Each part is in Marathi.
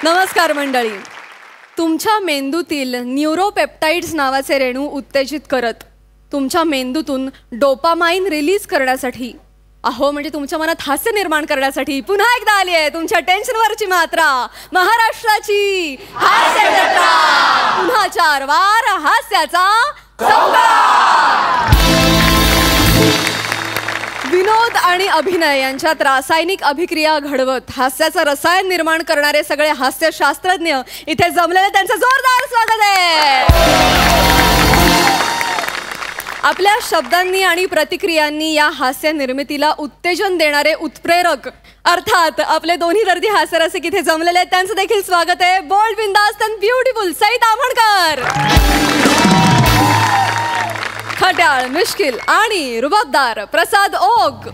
नमस्कार मंडळी. तुमच्या मेंदूतील न्यूरोपेप्टाइड्स नावाचे रेणू उत्तेजित करत तुमच्या मेंदूतून डोपामाइन रिलीज करण्यासाठी, अहो म्हणजे तुमच्या मनात हास्य निर्माण करण्यासाठी पुन्हा एकदा आली आहे तुमच्या टेन्शनवरची मात्रा, महाराष्ट्राची हास्य जत्रा. पुन्हा 4 वार हास्याचा संग्राम. विनोद आणि अभिनय यांच्यात रासायनिक अभिक्रिया घडवत हास्याचं रसायन निर्माण करणारे सगळे हास्यशास्त्रज्ञ इथे जमलेले, त्यांचं जोरदार स्वागत आहे. आपल्या शब्दांनी आणि प्रतिक्रियांनी या हास्य निर्मितीला उत्तेजन देणारे उत्प्रेरक अर्थात आपले दोन्ही दर्दी हास्यरसिक इथे जमलेले आहेत, त्यांचं देखील स्वागत आहे. बोल्ड, बिंदास्त अँड ब्युटिफुल सई ताम्हणकर, खट्याळ, मिश्किल आणि रुबाबदार प्रसाद ओक.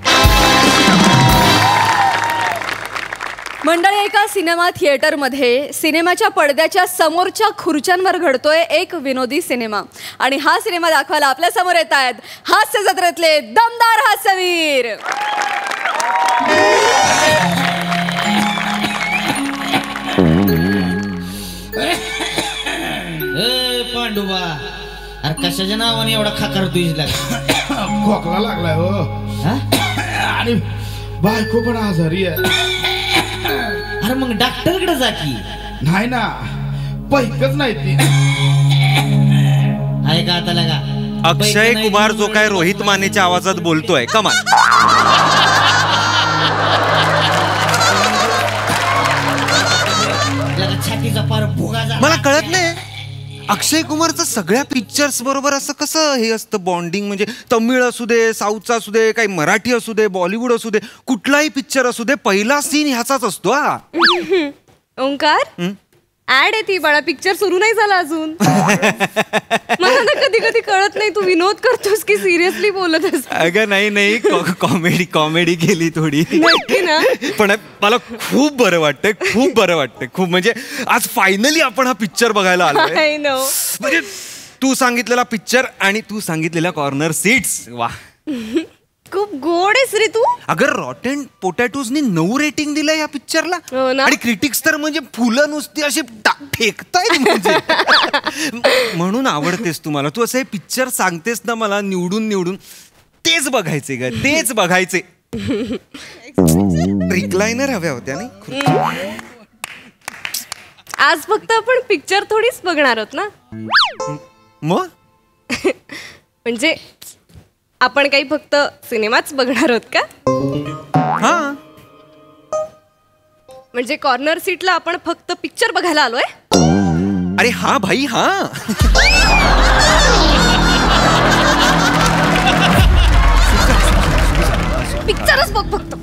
मंडळी, एका सिनेमा थिएटरमध्ये सिनेमाच्या पडद्याच्या समोरच्या खुर्च्यांवर घडतोय एक विनोदी सिनेमा आणि हा सिनेमा दाखवायला आपल्या समोर येत आहेत हास्य जत्रेतले दमदार हास्यवीर. पांडुबा, अरे कशाच्या नावाने एवढा खाकार तुझला? खोकला लागलाय हो. आणि बायको पण आजारी आहे. अरे मग डॉक्टरकडे जा की. नाही ना, पैकच नाही ती. आहे का आता लगा? अक्षय कुमार जो काय रोहित मानेच्या आवाजात बोलतोय, कमाल. छातीचा पार भोगा जा. मला कळत नाही अक्षय कुमारचं सगळ्या पिक्चर्स बरोबर असं कसं हे असतं बॉन्डिंग. म्हणजे तमिळ असू दे, साऊथचा असू दे, काही मराठी असू दे, बॉलिवूड असू दे, कुठलाही पिक्चर असू दे, पहिला सीन ह्याचाच असतो. हा ओंकार, ऍड आहे ती बाळा, पिक्चर सुरू नाही झाला अजून. मला ना कधी कधी कळत नाही तू विनोद करतोस की सिरियसली बोलतस. अगं नाही, कॉमेडी केली थोडी. नक्की ना? पण मला खूप बरं वाटतंय, खूप बरं वाटतंय, खूप. म्हणजे आज फायनली आपण हा पिक्चर बघायला आलोय. म्हणजे तू सांगितलेला पिक्चर आणि तू सांगितलेल्या कॉर्नर सीट्स, वा, खूप गोड आहेस रे तू. अगर रॉटेन पोटॅटोजनी 9 रेटिंग दिलंय या पिक्चरला. आणि क्रिटिक्स तर म्हणजे फुलं नुसती अशी फेकताय. म्हणजे म्हणून आवडतेस तुम्हाला. तू असं हे पिक्चर सांगतेस ना मला निवडून तेच बघायचे ग, तेच बघायचे. रिक्लायनर हव्या होत्या नाही. आज फक्त आपण पिक्चर थोडीच बघणार आहोत ना. मग म्हणजे आपण काही फक्त सिनेमाच बघणार आहोत का? हा, म्हणजे कॉर्नर सीटला आपण फक्त पिक्चर बघायला आलोय. अरे हा भाई, हा. पिक्चरच बघ फक्त.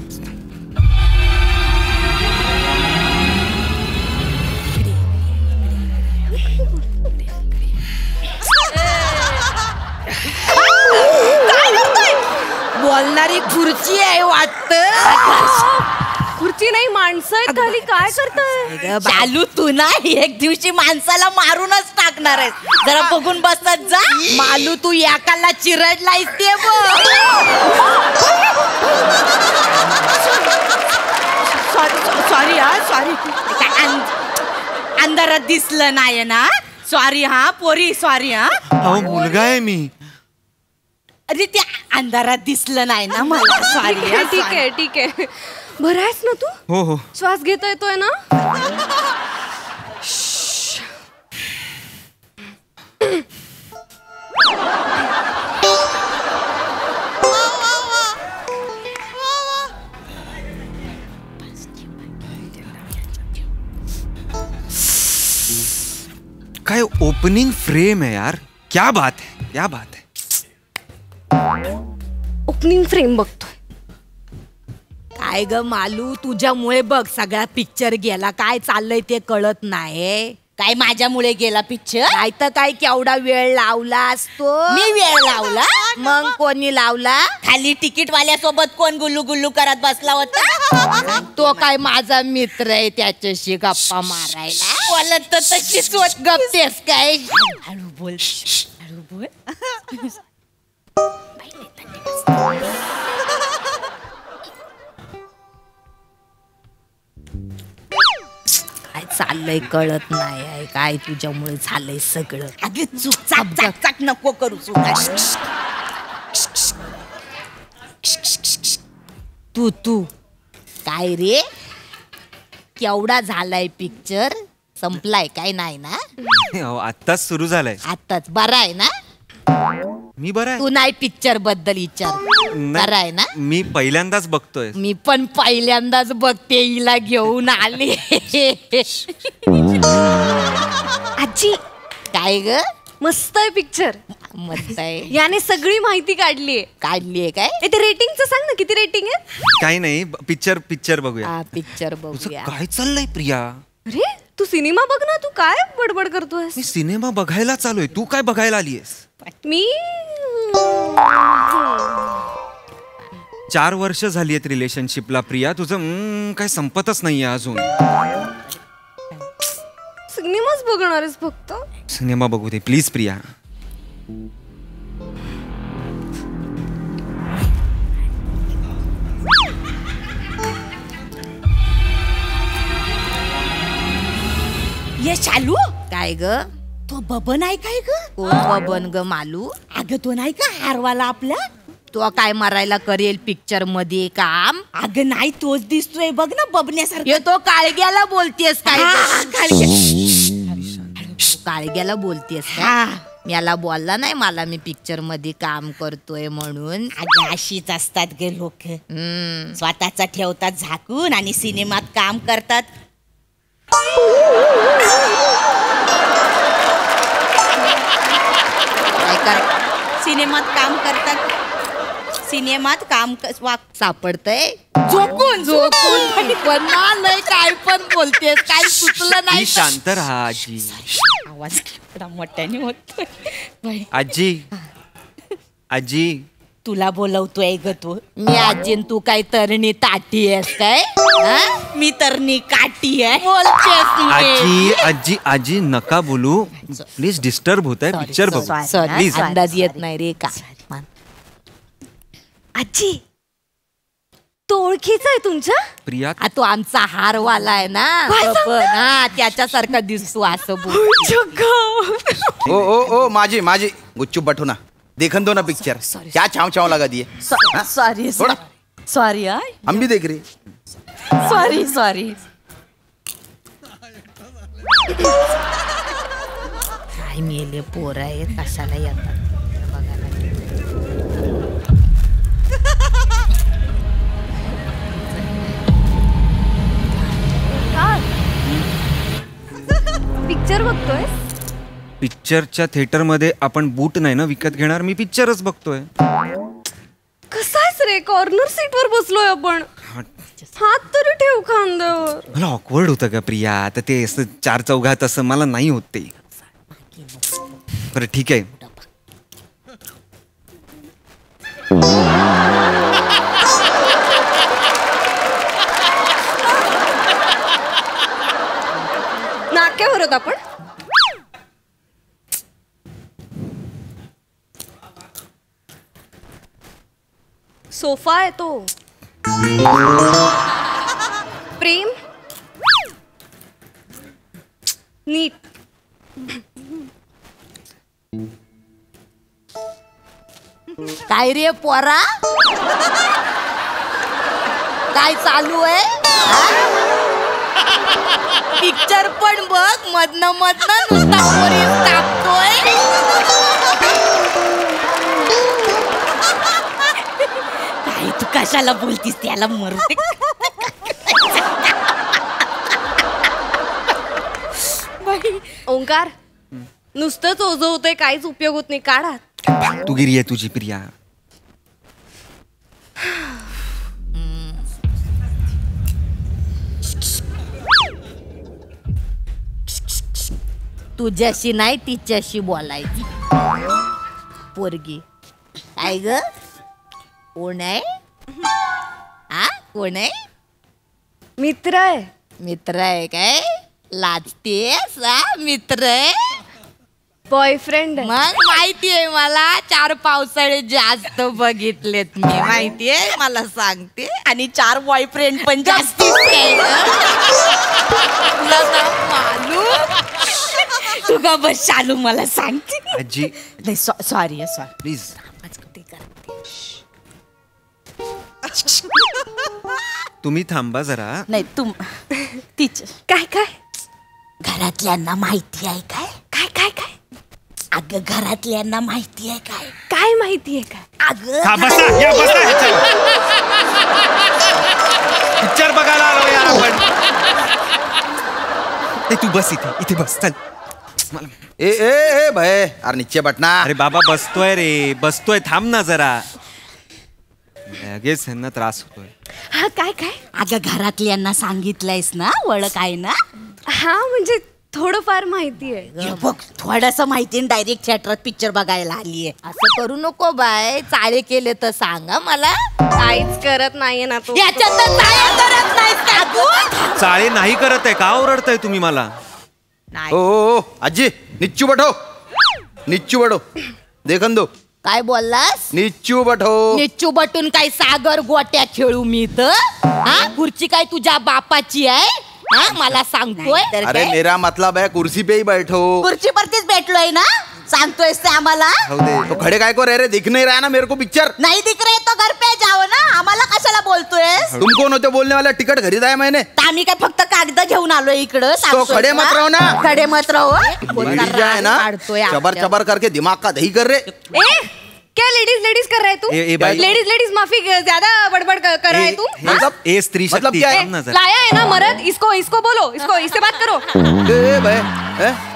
बोलणारी खुर्ची आहे वाटतं. खुर्ची नाही, माणसं आहेत खाली. काय करताय? चालू तू ना एक दिवशी माणसाला मारूनच टाकणार आहेस. जरा बघून बसत जा. मालू तू एकाला चिरडलायस ते बघ. सॉरी हा, सॉरी. अंधारात दिसलं नाही ना. सॉरी हा पोरी, सॉरी हा. अहो मुलगा आहे मी. अरे त्या अंधारात दिसलं नाही ना मला. सॉरी. ठीक आहे. बरं आहेस ना तू? हो. श्वास घेता येतोय ना? काय ओपनिंग फ्रेम है यार. क्या बात है, क्या बात है. ओपनिंग फ्रेम बघतोय. काय ग मालू, तुझ्यामुळे बघ सगळा पिक्चर गेला. काय चाललंय ते कळत नाही. काय माझ्यामुळे गेला पिक्चर? नाही तर काय केवढा वेळ लावला असतो. मी वेळ लावला? मग कोणी लावला? खाली तिकीट वाल्यासोबत कोण गुल्लू गुल्लू करत बसला होता? तो काय माझा मित्र आहे, त्याच्याशी गप्पा मारायला बोलत तर तशीच गप्पेस काय. हळू बोल, हळू बोल. चाललंय कळत नाही आहे काय तुझ्यामुळे झालंय सगळं. अगे चूक चाक नको करू तू काय रे केवढा झालाय पिक्चर संपलाय काय नाही ना? आत्ताच सुरू झालाय. आताच बरा आहे ना? मी बरा आहे. तू नाही पिक्चर बद्दल विचार बरा आहे ना? मी पहिल्यांदाच बघतोय. मी पण पहिल्यांदाच बघते हिला घेऊन आले. आजी काय ग मस्त आहे पिक्चर. मस्त आहे. याने सगळी माहिती काढलीये. काढलीये काय? ते रेटिंगचं सांग ना किती रेटिंग आहे? काही नाही पिक्चर बघूया. हा पिक्चर बघूया. काय चाललंय प्रिया? अरे तू सिनेमा बघ ना. तू काय बडबड करतोय? मी सिनेमा बघायला चालूय. तू काय बघायला आलीयस? मी 4 वर्ष झाली आहेत रिलेशनशिपला प्रिया. तुझं काय संपतच नाहीये अजून. सिनेमाच बघणार आहेस फक्त? सिनेमा बघू दे प्लीज प्रिया. ये चालू काय ग? तो बबन आहे काय ग? कोण बबन ग मालू? अगं तो नाही का हारवाला आपला? तो काय मारायला करेल पिक्चर मध्ये काम? अगं नाही तोच दिसतोय बघ ना बबण्यासारखं. तो काळग्याला बोलतेस काय? काळग्याला बोलतेस का? याला बोलला नाही मला मी पिक्चर मध्ये काम करतोय म्हणून. अगं अशीच असतात ग लोक. स्वतःचा ठेवतात झाकून आणि सिनेमात काम करतात. सिनेमात काम करतात. सिनेमात काम सापडतंय झोपून पण नाही काय पण बोलतेस. काय सुचलं नाही. शांत राहा आजी. आवाज मोठ्याने होतोय. आजी तुला बोलवतोय ग तू. मी आजीन तू काय तरणी ताटी आहेस काय? मी तरणी काठी आहे बोलतेस. आजी नका बोलू प्लीज. डिस्टर्ब होत आहे. पिक्चर बघू प्लीज. अंदाज येत नाही रे का? आजी तो ओळखीचा आहे तुमच्या? प्रिया तो आमचा हारवाला आहे ना. त्याच्यासारखा दिसतो असं बोल. ओ माझी गुच्चू बठूना देखन दो ना पिक्चर. क्या छाव छाव लगा दिए. सॉरी हम भी देख रहे. सॉरी काय मेले पोर आहे कशाला येतात पिक्चर बघतोय? पिक्चरच्या थिएटर मध्ये आपण बूट नाही ना विकत घेणार. मी पिक्चरच बघतोय. कसा आहेस रे? कॉर्नर सीट वर बसलोय आपण. हात तरी ठेव खांद्यावर. मला ऑकवर्ड होतं का प्रिया? आता ते असं 4 चौघात असं मला नाही होत ते. बरं ठीक आहे. नाक्यावर होत आपण. सोफा आहे तो. प्रेम नीट. काय रे पोरा काय चालू आहे? पिक्चर पण बघ मधनं नुसता पोरीस कापतोय. काय तू कशाला बोलतीस त्याला? मरू. ओंकार नुसतंच ओझं होतंय काहीच उपयोग होत नाही. काढा. तू गिरी आहे तुझी प्रिया. तुझ्याशी नाही तिच्याशी बोलायची. पोरगी काय ग? कोण आहे? कोण आहे? मित्र आहे. मित्र आहे काय? लाजतेस? मित्र आहे? बॉयफ्रेंड. मग माहितीये मला. 4 पावसाळे जास्त बघितलेत मी. माहितीये मला सांगते. आणि 4 बॉयफ्रेंड पण जास्तीच आहे. तुला ना मालू तू का बस चालू मला सांगते आजी नाही सॉरी प्लीज तुम्ही थांबा जरा. नाही तुम तीच काय काय घरातल्यांना माहिती आहे काय काय काय काय अगं घरातल्यांना माहिती आहे काय काय माहितीये काय अगं बसा पिक्चर बघायला आलो यार आपण. तू बस इथे बस चल. ए ए ए भय अरे नीचे बटना. अरे बाबा बसतोय थांब ना जरा. लगेच ह्यांना त्रास होतोय. हा काय काय अगं घरातल्यांना सांगितलंयस ना ओळख आहे ना हा म्हणजे थोडंफार माहिती आहे. बघ थोडस माहिती डायरेक्ट थिएटरात पिक्चर बघायला आलीये. असं करू नको बाय चाळे केले तर सांगा मला. काहीच करत नाहीये ना तू. याच्यात तर चाळे करत नाहीस का तू? चाळे नाही करत आहे का ओरडताय तुम्ही मला. ओ आजी निच्चू बटो देखन दो. काय बोललास निच्चू बटून काय सागर गोट्या खेळू मी तर हा खुर्ची काय तुझ्या बापाची आहे हा मला सांगतोय. अरे मेरा मतलब है कुर्सी पे ही बैठो. खुर्ची परतीच भेटलोय ना सांगतोयस ते आम्हाला. तो खड़े काय को रे दिख नहीं रहा ना मेरे को पिक्चर. नाही दिख रहे तो घर पे जाओ ना आम्हाला कशाला बोलतोयस. तुम कौन होते बोलने वाला. टिकट खरीदा है मैंने. आम्ही काय फक्त कागद घेऊन आलोय इकडं. तो खड़े मत रहो ना. खडे मत रहो. है ना चबर करके दिमाग का दही कर रहे. क्या लेडीज कर रहा है तू. लेडीज माफी ज्यादा बड़बड़ कर रहा है तू. ए स्त्री मतलब क्या है. लाया है ना मर्द इसको बोलो इससे बात करो.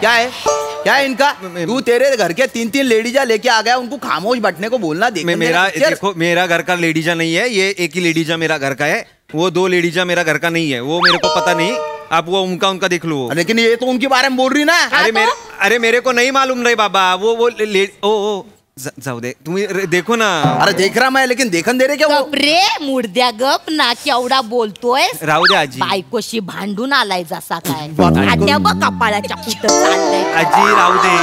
क्या है इनका. तू तेरे घर के 3 लेडीजा लेके आ गया उनको खामोश बैठने को बोलना. देखो मेरा घर का लेडीजा नहीं है ये एक ही लेडीजा मेरा घर का है. वो 2 लेडीजा मेरा घर का नहीं है वो मेरे को पता नहीं. आप वो उनका देख लो. लेकिन ये तो उनके बारे में बोल रही ना. अरे मेरे को नहीं मालूम रे बाबा वो जाऊ दे तुम्ही देखो ना. अरे देख रहा मैं लेकिन देखन दे रहे क्या. गप रे मुर्द्या गप ना केवढा बोलतोय. राहू दे आजी. बायकोशी भांडून आलाय जसा काय. आट्या बघ कपाळाच्या कुठं चाललंय. आजी राहू दे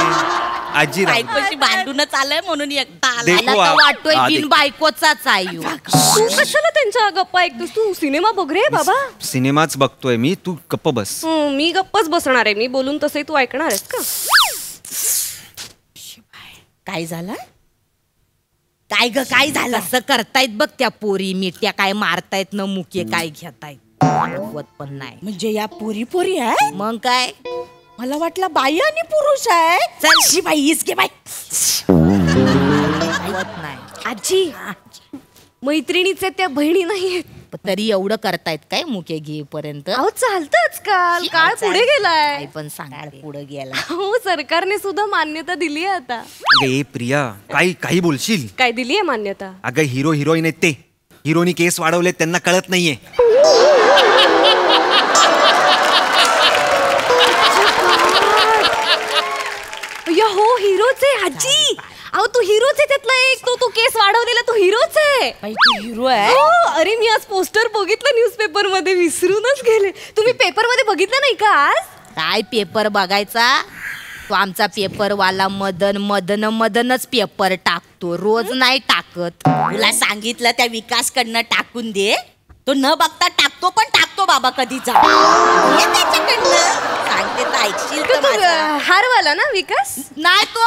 आजी. बायकोशी भांडूनच आलाय म्हणून एकटा देखो आला वाटतोय बिन बायकोचाच आहे. तू कशाला त्यांच्या गप्पा ऐकतोस. तू सिनेमा बघ रे बाबा. सिनेमाच बघतोय मी. तू गप्प बस. मी गप्पच बसणार आहे. मी बोलून तसंही तू ऐकणार आहेस का. काय झालं काय झालं असं करतायत बघ त्या पोरी मिठ्या काय मारतायत न मुके काय घेतायत. पण नाही म्हणजे या पोरी आहे मग काय. मला वाटलं बाई आणि पुरुष आहे. चल शी बाई हीच घे बाई. नाही आजी मैत्रिणीचे त्या बहिणी नाहीयेत. तरी एवढं करतायत काय मुके घेईपर्यंत. अहो चालतच काळ पुढे गेलाय. पण सांग पुढे गेला. हो सरकारने सुद्धा मान्यता दिली आहे आता. अगं प्रिया काही बोलशील. काय दिली आहे मान्यता. अगं हिरो हिरोईन आहेत ते. हिरोनी केस वाढवले त्यांना कळत नाहीये. हो हिरोच आहे आजी. अहो तू हिरोच आहे त्यातला एक. तो केस वाढवलेला तो हिरोच आहे. तू हिरो आहे. अरे मी आज पोस्टर बघितलं न्यूजपेपर मध्ये विसरूनच गेले. तुम्ही पेपर मध्ये बघितलं नाही का आज. काय पेपर बघायचा. तो आमचा पेपरवाला मदनच पेपर टाकतो रोज नाही टाकत. तुला सांगितलं त्या विकासकडनं टाकून दे. तो न बघता टाकतो पण टाकतो बाबा कधी जा त्याच्याकडनं सांगते तर ऐकशील. हारवाला ना विकास नाही तो.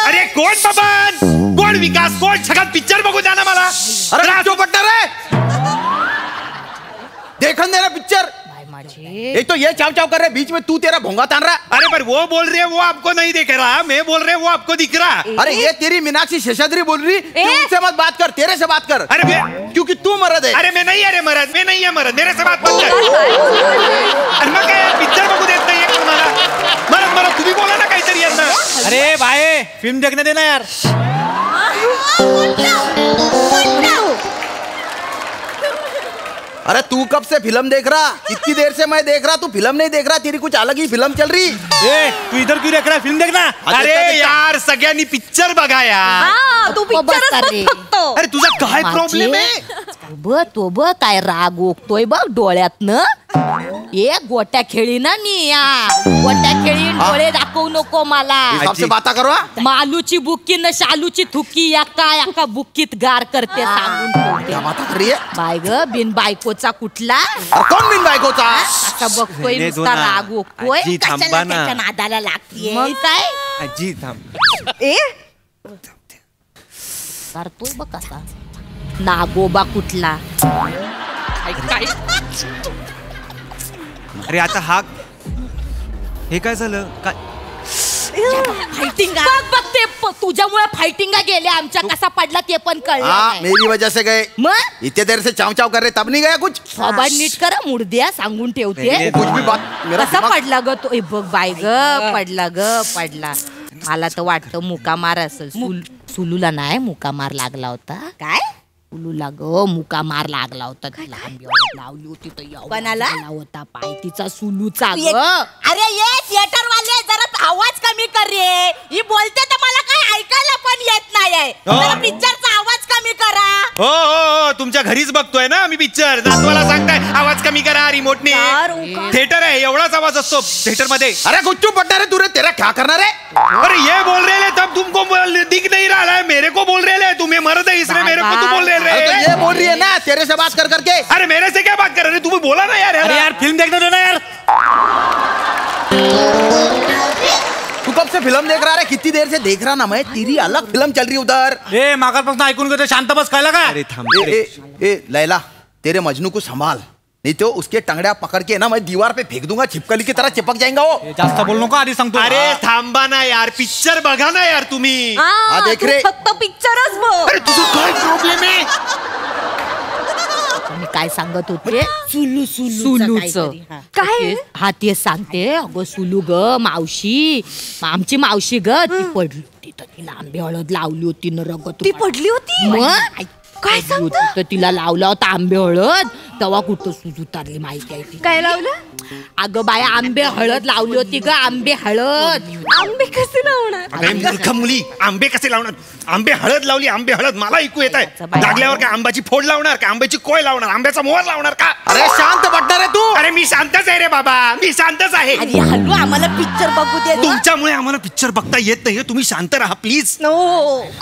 अरे कोण बबन कोण विकास कोण सगळं पिक्चर बघू द्या ना मला. अरे जो पट्टा रे देखन दे रहा पिक्चर. एक तो ये चाव कर रहे बीच में तू तेरा भोंगा तान रहा. अरे पर वो बोल रही है वो आपको नहीं दिख रहा. मैं बोल रहे वो आपको दिख रहा. अरे ये तेरी मीनाक्षी शेषाद्री बोल रही. उनसे मत बात कर तेरे से बात कर. अरे क्योंकि तू मरद है. अरे मैं नहीं है मरद मेरे से बात मत कर. अरे मग काय पिक्चर बघू देत नाही मला तुम्ही बोला ना काहीतरी यांना. अरे भाई फिल्म देखने देना यार. अरे तू कब से फिल्म देख रहा. इतनी देर से मैं देख रहा तू फिल्म नहीं देख रहा. तेरी कुछ अलग ही फिल्म चल रही. तू इधर क्यों देख रहा है फिल्म देखना. अरे यार सगळ्यांनी पिक्चर बघा यार. तू पिक्चरच बघ फक्त. अरे तुझा काय प्रॉब्लेम आहे. तो ब काय राग ओकतोय बघ डोळ्यातनं. गोट्या खेळी ना मी या गोट्या खेळी डोळे दाखवू नको मला. सबसे बाता करो. मालूची बुक्की न शालूची थुकी एका बुक्कीत गार करते सांगून क्या बाता कर रही है? बाय ग बिन बायकोचा कुठला कौन बिन बायकोचा? असा बघतोय नुसता राग ओकतोय. आजी, थांबा कशाला ना. त्याच्या नादाला लागते मग काय आजी थांब. करतोय बघ कसा नागोबा कुठला. अरे आता हा हे काय झालं काय? फायटिंग बघ ते तुझ्यामुळे फायटिंग गेले आमच्या. कसा पडला ते पण कळलं हाँ नाही. मेरी वजह से गए. मग इतने देर से चाव चाव कर रहे तब नहीं गया कुछ. थोबाड नीट करा मुर्द्या सांगून ठेवते. कुछ भी बात मेरा कसा दिमाग- पडला ग तो बघ बाय ग पडला. मला तर वाटतं मुका मार असेल. सुलूला नाही मुका मार लागला होता. काय सुलूला ग मुका मार लागला होता. तिला आंब्यावर लावली होती तर बनाला होता पाय तिचा सुलूचा ग. अरे ये थिएटर वाले जरा आवाज कमी कर रे. ही बोलते तर मला काही ऐकायला पण येत नाही. जरा पिक्चरचा आवाज कमी करा. हो तुमच्या घरीच बघतोय ना मी पिक्चर. नातवाला सांगताय आवाज कमी करा रिमोटने. थिएटर आहे एवढाच आवाज असतो थिएटर मध्ये. अरे गुच्चू पट्टा रे तू रे तेरा क्या करना रे. अरे ये बोल रहे तब तुमको दिख नहीं रहा है. मेरे को बोल रहे तुम्हें मर्द है इसलिए मेरे को तू बोल रहे. अरे तो ये बोल रही है ना तेरे से बात कर करके. अरे मेरे से क्या बात कर रहे तुम्हें बोला ना यार. अरे यार फिल्म देखने दो ना यार. तू कब से फिल्म देख रहा है? कितनी देर से देख रहा ना मैं. तेरी अलग फिल्म चल रही उधर. ए मागापासून ऐकून घेतो शांत बस. कळलं का? अरे थांब. ए लैला तेरे मजनू को संभाल नहीं तो उसके टंगड़िया पकड़ के ना मैं दीवार पे फेंक दूंगा. छिपकली की तरह चिपक जाएगा वो. जास्त बोलू नका आधी सांगतो. अरे थांबा ना यार पिक्चर बघा ना यार तुम्ही. हा, देख रे. फक्त पिक्चरच बघ. अरे तुझं काय प्रॉब्लेम आहे. मी काय सांगत होते सुलूच काय? हा ते सांगते. अगं सुलू ग मावशी आमची मावशी ग ती पडली होती तर तिला आंबे हळद लावली होती न रगत ती पडली होती. मग काय सांगता? तर तिला लावला होता आंबे हळद. तेव्हा कुठं सूज उतारली माहिती आहे ती. काय लावलं? अगं बाया आंबे हळद लावली होती ग. आंबे हळद. आंबे कसे लावणार? अरे मूर्ख मुली आंबे कसे लावणार. आंबे हळद लावली आंबे हळद मला ऐकू येत आहे. लागल्यावर काय आंब्याची फोड लावणार का आंब्याची कोय लावणार आंब्याचा मोहर लावणार का. अरे शांत पट्टा रे तू. अरे मी शांतच आहे रे बाबा मी शांतच आहे. अरे हल्लू आम्हाला पिक्चर बघू दे. तुमच्यामुळे आम्हाला पिक्चर बघता येत नाही. तुम्ही शांत राहा प्लीज. नो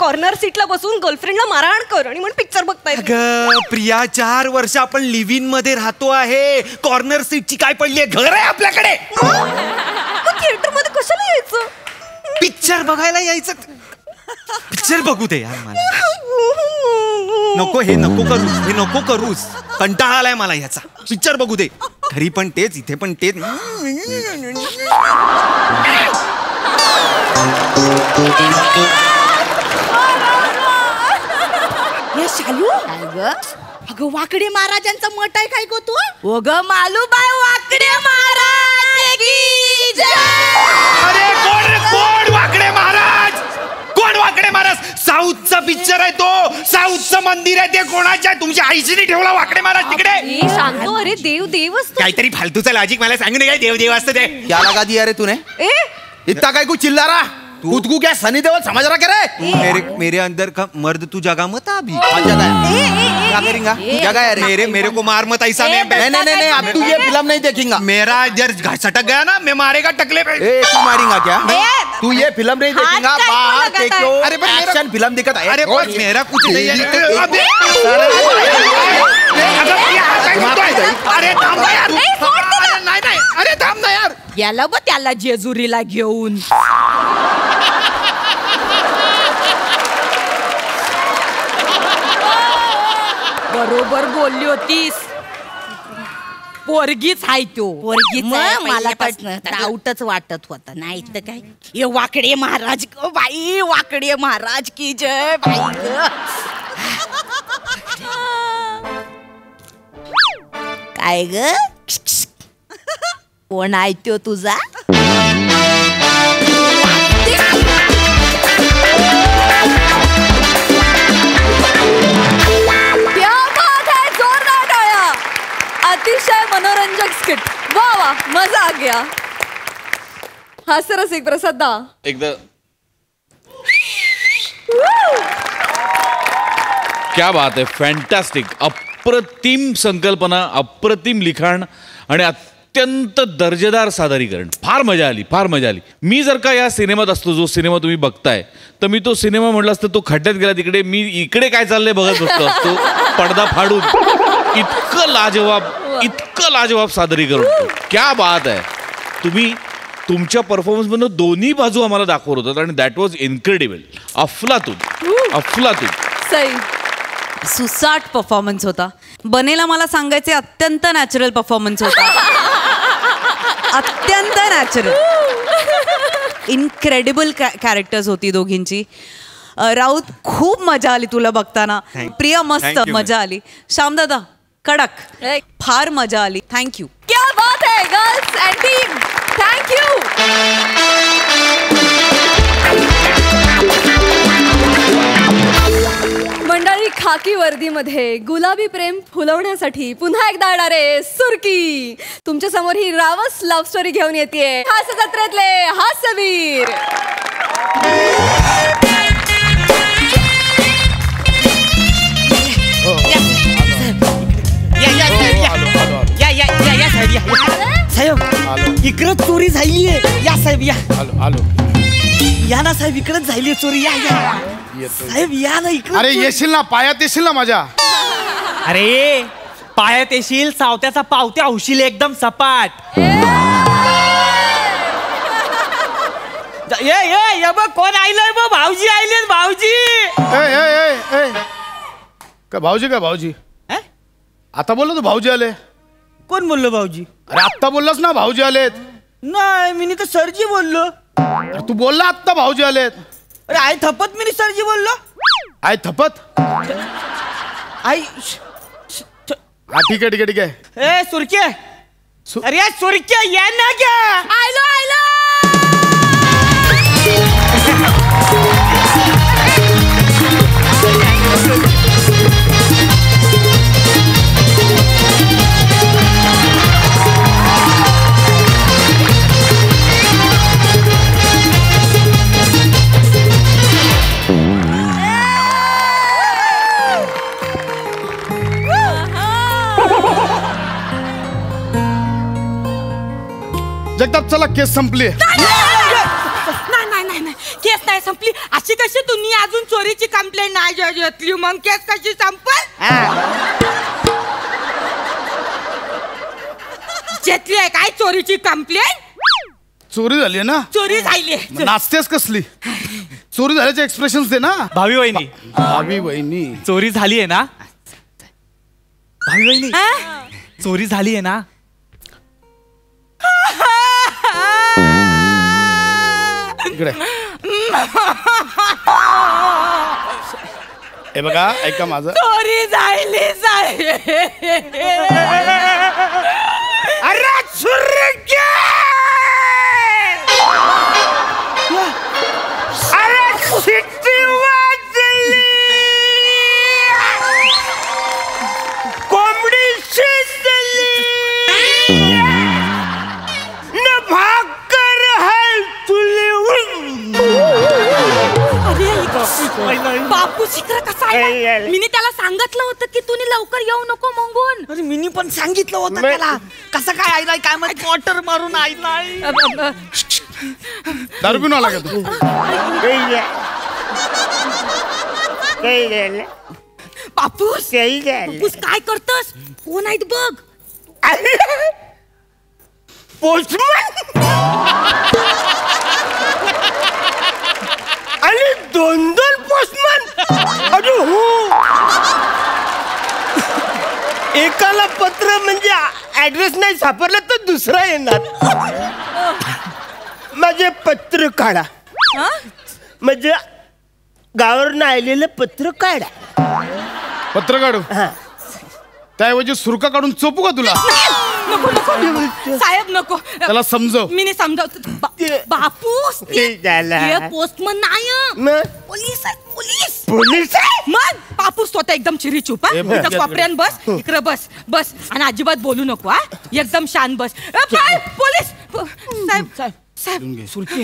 कॉर्नर सीटला बसून गर्लफ्रेंडला मारहाण कर आणि म्हणून पिक्चर बघताय. अगं प्रिया 4 वर्ष आपण लिव्ह इन मध्ये राहतो आहे. कॉर्नर सीटची काय पडली आहे. घर आहे आपल्याकडे. थिएटर मध्ये कशाला यायचं? पिक्चर बघायला यायचं. पिक्चर बघू दे यार मला. नको हे नको करूस. कंटाळा आलाय मला याचा. पिक्चर बघू दे. घरी पण तेच इथे पण तेच. हे शालू काय ग? अगं वाकडे महाराजांचा मठ आहे काय गो तू? ओ ग मालूबाई वाकडे महाराज की जय. अरे कोण वाकडे महाराज. कोण वाकडे महाराज. साऊथचा पिक्चर आहे तो. साऊथचं मंदिर आहे ते. कोणाच्या तुमच्या आईशीने ठेवला वाकडे महाराज तिकडे. शांतो अरे देव असतो. काहीतरी फालतूचा लॉजिक मला सांगू नये. काय देव असतं ते. क्या लगा दिया रे तूने. इतना काय कुछ चिल्ला रहा. खुद को क्या सनी देओल समझ रहा करे. मेरे अंदर का मर्द तू जगह मत अभी. जगह है. क्या करेंगा. जगह है रे. मेरे को मार मत ऐसा. नहीं अब तू ये फिल्म नहीं देखेगा. मेरा जर सटक गया ना मैं मारेगा टकले पे. तू मारेगा क्या. तू ये फिल्म नहीं देखेगा. बाहर देखो. अरे पर मेरा एक्शन फिल्म दिखता है. अरे बस मेरा कुछ नहीं है. अरे थांब ना यार. नाही अरे थांब ना यार. गेला ब त्याला जेजुरीला घेऊन. बरोबर बोलली होतीस. पोरगीच हाय तो. मला डाऊटच वाटत होता. नाही तर काय. ये वाकडे महाराज ग बाई. वाकडे महाराज की जय बाई ग. काय ग कोण आहे तो तुझा. अतिशय मनोरंजक स्किट. वा मजा आ गया. हास्यरसिक प्रसाद दा एकदम क्या बात है. फैंटास्टिक. अप्रतिम संकल्पना, अप्रतिम लिखाण आणि अत्यंत दर्जेदार सादरीकरण. फार मजा आली, फार मजा आली. मी जर का या सिनेमात असतो, जो सिनेमा तुम्ही बघताय, तर मी तो सिनेमा म्हटलं असतं तो खड्ड्यात गेला तिकडे, मी इकडे काय चाललंय बघत बसतो असतो पडदा फाडून. इतकं लाजवाब सादरीकरण. क्या बात आहे. तुम्ही तुमच्या परफॉर्मन्समधून दोन्ही बाजू आम्हाला दाखवत होतात आणि दॅट वॉज इन्क्रेडिबल. अफलातून. सही. सुसाट परफॉर्मन्स होता. बनेला मला सांगायचे अत्यंत नॅचरल परफॉर्मन्स होता. अत्यंत नॅचरल. इनक्रेडिबल कॅरेक्टर्स होती दोघींची. राऊत खूप मजा आली तुला बघताना. प्रिया मस्त मजा आली. श्यामदादा कडक, फार मजा आली. थँक्यू. क्या बात है गर्ल्स अँड टीम. थँक्यू. मंडळी, खाकी वर्दीमध्ये गुलाबी प्रेम फुलवण्यासाठी पुन्हा एकदा येणारे सुरकी तुमच्या समोर ही रावस लव्ह स्टोरी घेऊन येते. हास्य जत्रेतले हास्यवीर. साहेब इकडं चोरी झाली आहे. या साहेब या. या ना साहेब, इकडंच झाली चोरी. या या साहेब, या ना इकडे. अरे येशील ना, पायात येशील ना माझ्या. अरे पायात येशील, सावत्याचा पावत्या होशील एकदम सपाट. ये बघ कोण आयलंय बघ. भाऊजी आयले. भाऊजी. काय भाऊजी? काय भाऊजी? आता बोललो तू भाऊजी आले. कोण बोललो भाऊजी? अरे आत्ता बोललास ना भाऊजी आलेत. नाही, मी तर सरजी बोललो. अरे तू बोलला आत्ता भाऊजी आलेत. अरे आई थपत मी सरजी बोललो. आय थपत. आई हा ठीक आहे, ठीक आहे, ठीक आहे. ए सुरके. अरे सुरके या ना क्या. आयलो आयलो. जगताप चला, केस संपली. नाही केस नाही संपली. अशी कशी तुम्ही अजून चोरीची कंप्लेंट नाही घेतली, मग केस कशी संपल? घेतली आहे काय चोरीची कंप्लेंट? चोरी झाली आहे ना. चोरी झाली. नाचतेस कसली? चोरी झाल्याचे एक्सप्रेशन्स दे ना. भावी वहिनी. भावी वहिनी. चोरी झाली आहे ना. भावी वहिनी चोरी झाली आहे ना. इकडे हे बघा, ऐका माझं. चोरी झाली. अरे सुरके. अरे शिट्टी वाजली. कोंबडी शिजली. न भाकर है चुलीवर. बापू शिखर कसा आहे? मी त्याला सांगितलं होतं की तुम्ही लवकर येऊ नको मंगून. अरे मी पण सांगितलं होतं त्याला. कसं काय आयलाय काय माहिती, क्वार्टर मारून आयलाय. दारू पिऊन आला का तू? बापूस बापूस काय करतस? कोण आहेत बघ. पोस्टमन. आणि दोन पोस्टमन. अरे हो. एकाला पत्र म्हणजे ऍड्रेस नाही सापडला तर दुसरा येणार. माझे पत्र काढा. म्हणजे गावावरून आलेलं पत्र काढा. पत्र काढू? त्याऐवजी सुरका काढून चोपू का तुला? नको नको साहेब नको. त्याला समजव. मी नाही समजावतो. बापूस पोस्टमन नाही, पोलीस आहे. पोलीस. पोलीस मग बापूस स्वतः एकदम चिरी चुप. कोपऱ्यान बस. इकडे बस बस आणि अजिबात बोलू नको. हा एकदम शांत बस. पोलीस साहेब सुरकी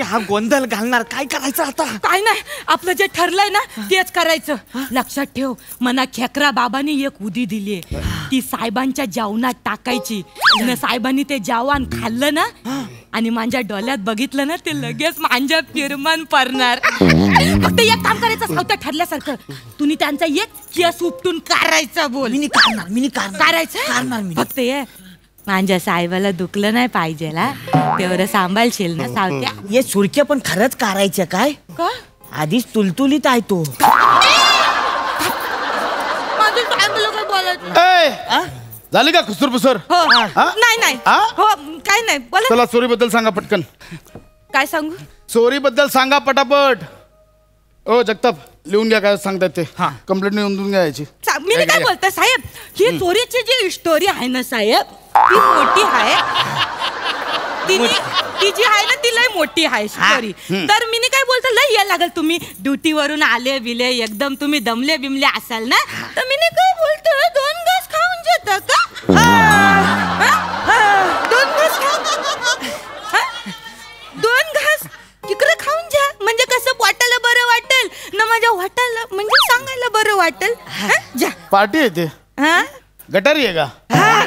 हा गोंधळ घालणार, काय करायचं आता? काय नाही, आपलं जे ठरलंय ना तेच करायचं. लक्षात ठेव, मना खेकरा बाबांनी एक उदी दिलीये, ती साहेबांच्या जेवणात टाकायची. साहेबांनी ते जेवण खाल्लं ना आणि माझ्या डोळ्यात बघितलं ना, ते लगेच माझ्या फिरमन पडणार. फक्त एक काम करायचं, सावत्या ठरल्यासारखं तुम्ही त्यांचा एक केस उपटून काढायचा. बोल. मी काढायचं फक्त ये माझ्या साहेबाला दुखलं नाही पाहिजे, तेवढं सांभाळशील ना सावत्या? हे सुरक्या पण खरंच काढायचं काय? का आधीच तुलतुलीत आहे तो. माझं काय बोलायचं? झाली का खुसुरपुसर? नाही हो, काय नाही बोला. चला चोरी बद्दल सांगा पटकन. काय सांगू? चोरी बद्दल सांगा पटापट. ओ जगताप, लिहून घ्या काय सांगतात ते. कंप्लेंट नोंदवून घ्यायची. मी काय बोलतोय साहेब, ही चोरीची जी स्टोरी आहे ना साहेब, ती मोठी आहे. ती जी आहे ना ती लय मोठी आहे स्टोरी. तर मी काय बोलतो, लय यायला लागल. तुम्ही ड्युटीवरून आले बिले एकदम तुम्ही दमले बिमले असाल ना, तर मी काय बोलतो, 2 घास खाऊन जेत का? 2 घास 2 घास तिकडे खाऊन जा, म्हणजे कसं पोटाला बरं वाटेल ना, माझ्या वाटायला म्हणजे सांगायला बरं वाटेल. जा. पार्टी आहे ते. गटारी आहे का?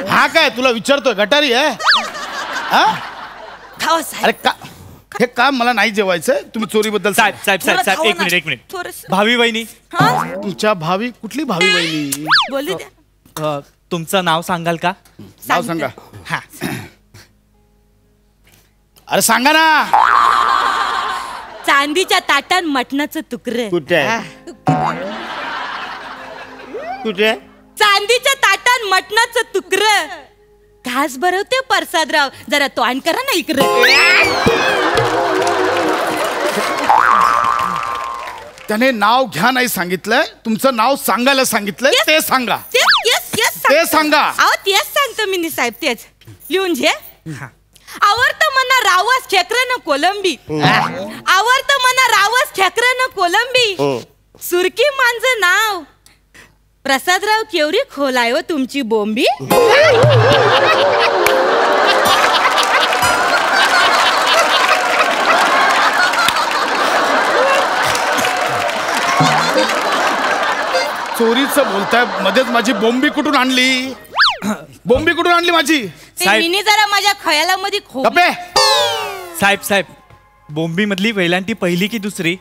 हा काय तुला विचारतोय, गटारी आहे? अरे का हे काम मला नाही जेवायचं. तुम्ही चोरी बद्दल साहेब एक मिनिट भावी वहिनी. तुमच्या भावी? कुठली भावी वहिनी? बोलू द्या. तुमचं नाव सांगाल का? नाव सांगा. अरे सांगा ना. चांदीच्या ताटात मटणाचं तुकडं. कुठे चांदीच्या ताटात मटणाचं तुकडं. घास भरवते प्रसादराव, जरा तोंड करा ना इकडे. त्याने नाव घ्या नाही सांगितलंय, तुमचं नाव सांगायला सांगितलंय. ते सांगा. ते सांगा. अहो तेच सांगतो मी साहेब, तेच लिहून घे. आवडतं मना रावस खेकरन कोलंबी. आवडतं मना रावस खेकरन कोलंबी. सुरकी माझं नाव प्रसादराव, केवढी खोलाय व तुमची बोंबी. चोरीचं बोलताय, मध्येच माझी बोंबी कुठून आणली? बोंबी कुठून आणली माझी? मी जरा माझ्या खयालामध्ये गप्पे. साहेब बोंबी मधली वेलांटी पहिली की दुसरी?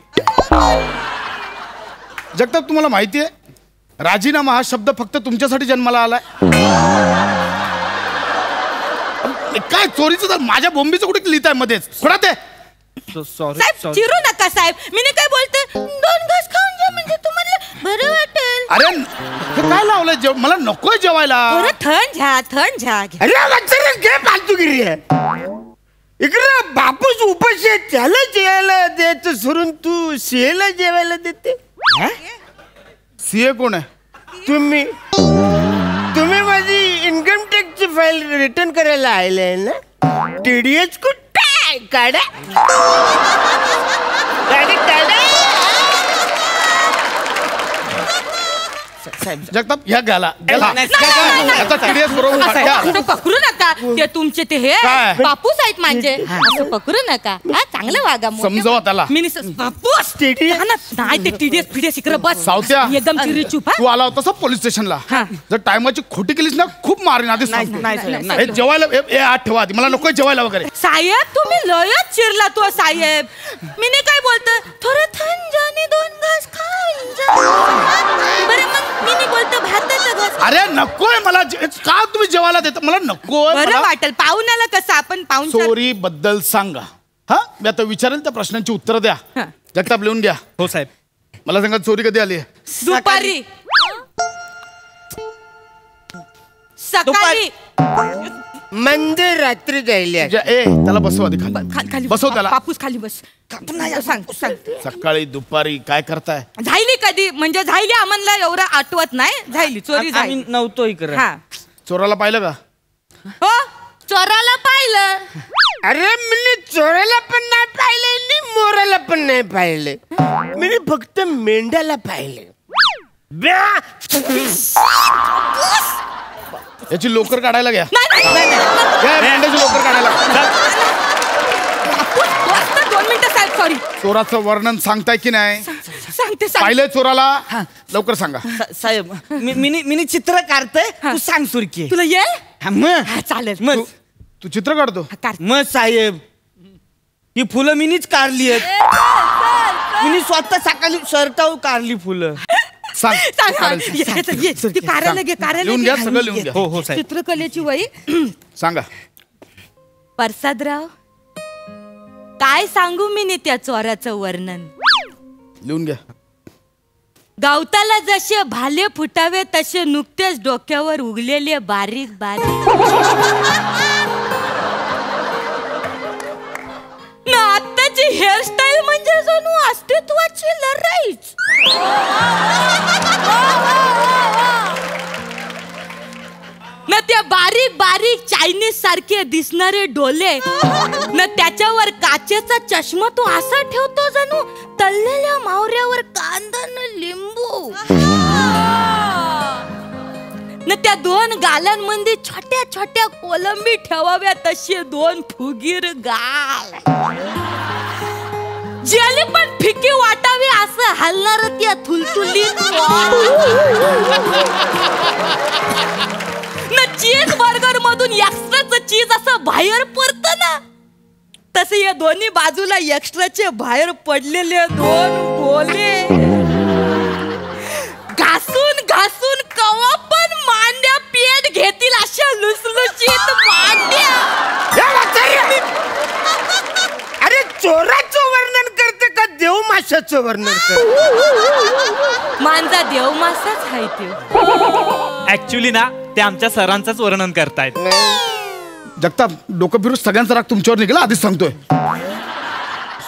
जगताप, तुम्हाला माहितीये राजीनामा हा शब्द फक्त तुमच्यासाठी जन्माला आलाय. काय चोरीचं तर माझ्या बोंबीचं कुठे लिहिताय मध्येच? थोडा ते साहेब चिरू नका साहेब. मी काय बोलते, 2 घास खाऊन जा म्हणजे तुम्हाला बरं वाटेल. अरे हे काय लावलंय? मला नकोय जेवायला. थंड घ्या. अरे घे फालतूगिरी आहे. इकडे बापूस उपाशी त्याला जेवायला द्यायचं सोडून तू सीएला जेवायला देते. सीए कोण आहे? तुम्ही माझी इन्कम टॅक्सची फाईल रिटर्न करायला आले ना. TDS कुठे काढा. जगताप ह्या घाला. पकडू नका. ते तुमचे ते हे बापूस आहेत माझे, असं पकडू नका. चांगलं वागा. समजावा त्याला. बापूस नाही ते TDS इकडे बस. सावत्या एकदम चिरी चुप. तू आला होता पोलीस स्टेशनला. जर टायमाची खोटी केलीस ना खूप मारीन. आधी जेवायला आठ ठेवा आधी. मला नको जेवायला वगैरे. साहेब तुम्ही लयच चिरला तो साहेब. मी काय बोलतो, थोडं थंड आणि 2 घास खाऊन जा. बरं मग मी बोलतो भाताचा घास. अरे नकोय मला. का तुम्ही जेवायला देता? मला नकोय. बरं वाटेल पाहुण्याला कसं आपण पाहून. चोरी बद्दल सांगा. मी आता विचारेल त्या प्रश्नांची उत्तर द्या. जगताप लिहून घ्या. हो साहेब. मला सांगा चोरी कधी आली? दुपारी. सकाळी. मंदिर रात्री जायली. त्याला बसवा आधी खाली. बसव त्याला. बापूस खाली बस. सांग. सकाळी दुपारी काय करताय? झाली कधी म्हणजे झाली आम्हाला एवढं आठवत नाही. झाली चोरी झाली. नव्हतो इकडे. चोराला पाहिलं का? हो चोराला पाहिलं. अरे मी चोराला पण नाही पाहिले आणि मोराला पण नाही पाहिले. मी फक्त मेंढ्याला पाहिले. याची लोकर काढायला घ्या. नाही मेंढ्याची लोकर काढायला. चोराचं वर्णन सांगताय की नाही? सांगते पाहिलंय चोराला? लवकर सांगा. साहेब मी चित्र काढतोय, तू सांग सुरकी. तुला येईल? मग चालेल. मग तू चित्र काढतो? मग साहेब ही फुलं मीनीच काढली आहेत. मी स्वतः सकाळी शर्टावर काढली फुलं. सांग. लिहून घ्या, सगळं लिहून घ्या. हो साहेब. चित्रकलेची वही सांगा. प्रसादराव, काय सांगू मी त्या चोराचं वर्णन. लिहून घ्या. गावताला जसे भाले फुटावे तसे नुकतेच डोक्यावर उगलेले बारीक बारीक ना आत्ताची हेअरस्टाईल म्हणजे जणू अस्तित्वाची लढाईच. ना त्या बारीक बारीक चायनीज सारखे दिसणारे डोले, ना त्याच्यावर काचेचा चष्मा तो असा ठेवतो जणू तळलेल्या मावऱ्यावर कांदा न लिंबू. ना त्या दोन गालांमध्ये छोट्या छोट्या कोलंबी ठेवाव्या तसे दोन फुगीर गाल, ज्याला पण फिकी वाटावी असं हलणार त्या थुलथुलीत. ना चीज बर्गर मधून एक्स्ट्राचं चीज असं बाहेर पडतं ना, तसे या दोन्ही बाजूला एक्स्ट्राचे बाहेर पडलेले दोन बोले घासून घासून कवा पण मांड्या पेट घेतील अशा लुसलुशीत मांड्या. अरे चोराचं वर्णन करते का देव माशाचं वर्णन करते? मांजा देव मासाच आहे ते. ऍक्च्युली ना ते आमच्या सरांचंच वर्णन करतायत. जगताप, डोकं फिरून सगळ्यांचा राग तुमच्यावर निघाला, आधीच सांगतोय.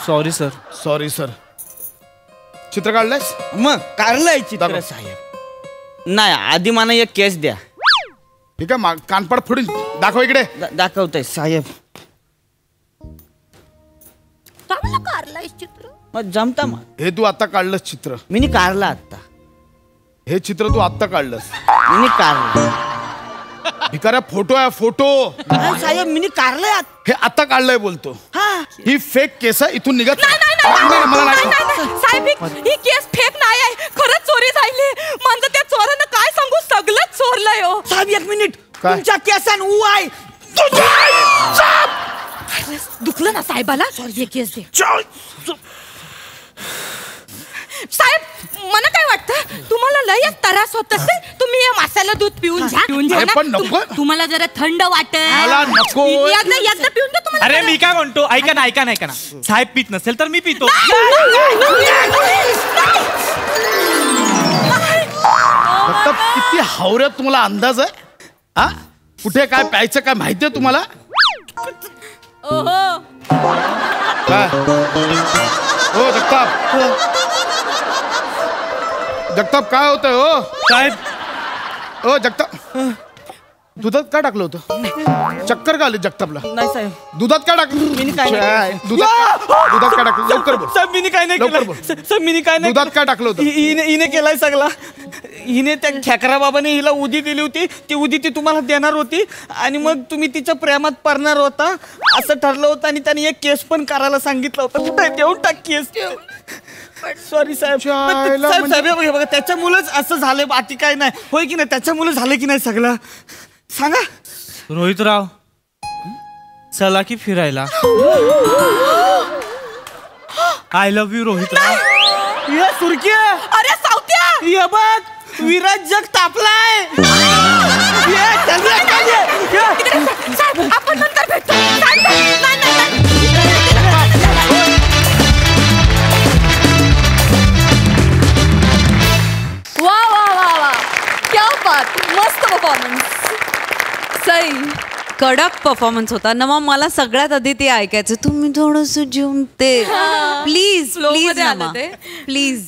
Sorry sir. Sorry sir. चित्र काढलंयस? मग काढलंय चित्र दाखव. साहेब. नाही, आधी मला एक केस द्या. ठीक आहे, कानपाड फोडून दाखव इकडे. दाखवतोय साहेब. चांगलं काढलंय चित्र. मग जमता मग. हे तू आता काढलंस चित्र? मी काढलं आता. हे चित्र तू आता काढलंस? मी काढलं. भिकाऱ्या फोटो आहे, फोटो. साहेब मी काढलंय. हे आता काढलंय बोलतो. ही फेक केस इथून निघत साहेब, ही केस फेक नाही आहे, खरंच चोरी झाली. म्हणजे त्या चोरानं काय सांगू, सगळंच चोरलंय. हो साहेब, एक मिनिट. तुमच्या केसान ऊ आहे. दुखलं ना साहेबाला? हे केस दे साहेब. मला काय वाटतं, तुम्हाला लय त्रास होत असेल, तुम्ही हे मसाला दूध पिऊन घ्या. पण नको. तुम्हाला जरा थंड वाटेल. मला नको. एकदा पिऊन घ्या तुम्हाला. अरे मी काय म्हणतो, ऐका ना. साहेब पित नसेल तर मी पितो. किती हावऱ्यात तुम्हाला अंदाज आहे? हा, कुठे काय प्यायचं काय माहितीये तुम्हाला? काय हो जगताप? जगताप काय होतंय हो साहेब? हो जगताप, दुधात काय टाकलं होतं? चक्कर का आली जगतापला? नाही साहेब. दुधात काय टाकलं? दुधात काय टाकलं? लवकर बोल. साहेब मी काय नाही केलं. साहेब मी काय नाही. दुधात काय टाकलं होतं? हिने केलाय सगळा. हिने त्या खेकरा बाबाने हिला उदी दिली होती, ती उदी ती तुम्हाला देणार होती आणि मग तुम्ही तिच्या प्रेमात पडणार होता असं ठरलं होतं आणि त्याने एक केस पण करायला सांगितलं होतं. कुठे देऊन टाक केस. सॉरी साहेब. साहेब बघा, त्याच्यामुळेच असं झालंय, बाकी काय नाही. होय की नाही? त्याच्यामुळे झालं की नाही सगळं? सांगा. रोहितराव, चला की फिरायला. I love you Rohitrao. ये सुरक्या. अरे सावत्या, ये बघ विराज जग तापलाय. साहेब आपण नंतर भेटतो. वा वा वा वा, क्या बात, मस्त परफॉर्मन्स. सई, कडक परफॉर्मन्स होता. नमा मला सगळ्यात आधी ते ऐकायचं, तुम्ही थोडस जेवून ते प्लीज प्लीज नमा प्लीज.